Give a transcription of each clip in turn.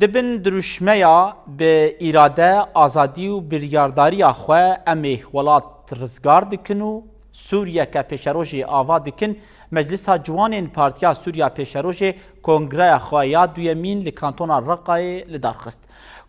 دبن دروشمیا به اراده آزادی و بریارداری خواه امی ولات رزگار دکن و سوریا که پیشروژ آوا دکن مجلس جوان پارتیا سوریا پیشروژ کنگره خواهی دویمین لکانتون رقای لدارخست.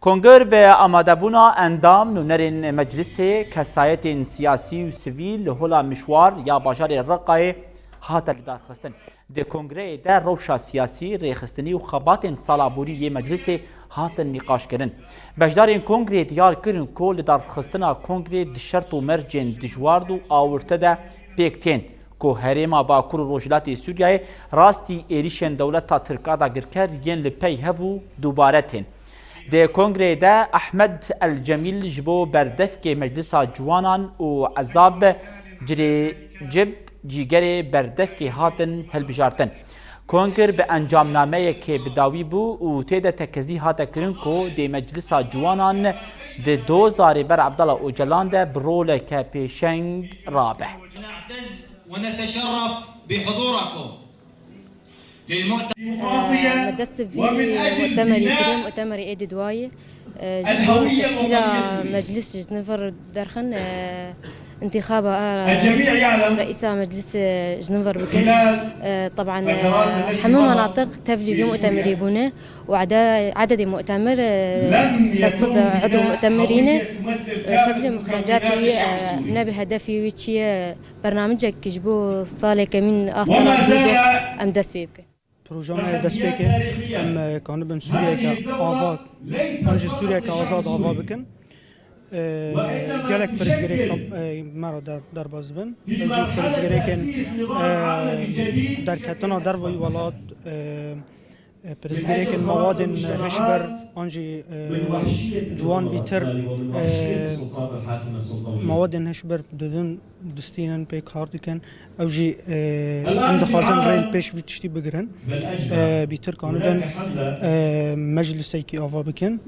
کنگر به آماده بونا اندام نونرین مجلس کسایت سیاسی و سیویل لحولا مشوار یا باجار رقای هات لدارخستن. د کنگره در روشا سیاسی ریخستنی و خبات سالابوری یه مجلس هات نقاش کردن. بجدار این کنگره دیار کردن که لدارخستنا کنگره دشرط و مرجن دجوارد و آورته ده پیکتین که هرما باکور روجلات سوریای راستی ایریشن دولت تا ترکادا گرکر ین لپی هفو دوباره تین. د کنگره ده احمد الجمیل جبو بردف که مجلس جوانان و عذاب جب جیگر بردف که هاتن هلبجارتن. کنگر به انجام نامه که بداوی بو و تیده تکزی هاته کرن که دی مجلس جوانان دی 2000 بر عبدالله اوجلان ده برول که پیشنگ رابه. نعتز ونتشرف بحضوركم مدسب في مؤتمر ايد دواي تشكيلة مجلس جنيفر درخن انتخاب رئيس مجلس جنيفر بكن طبعا حمام مناطق تفلي بمؤتمري بونه وعدد مؤتمر شصد عضو مؤتمرين تفلي مخرجاتي نبي هدفي ويتشي برنامجك كجبو صالك من اصلا ام دسبي بكن پروژه دست بکن ام کانبن سوریه که آزاد انجی سوریه که آزاد آوا بکن گلک پرزگری مرا در باز بن انجی پرزگری کن در کتنا در وی ولاد پرزگری کن مواد هشبر انجی جوان بیتر مواد هشبر دادن دستینن پی کار دکن اوجی عند خارجان ریل پیش ویتشتی بگرن بیتر کانبن مجلسی که آوا بکن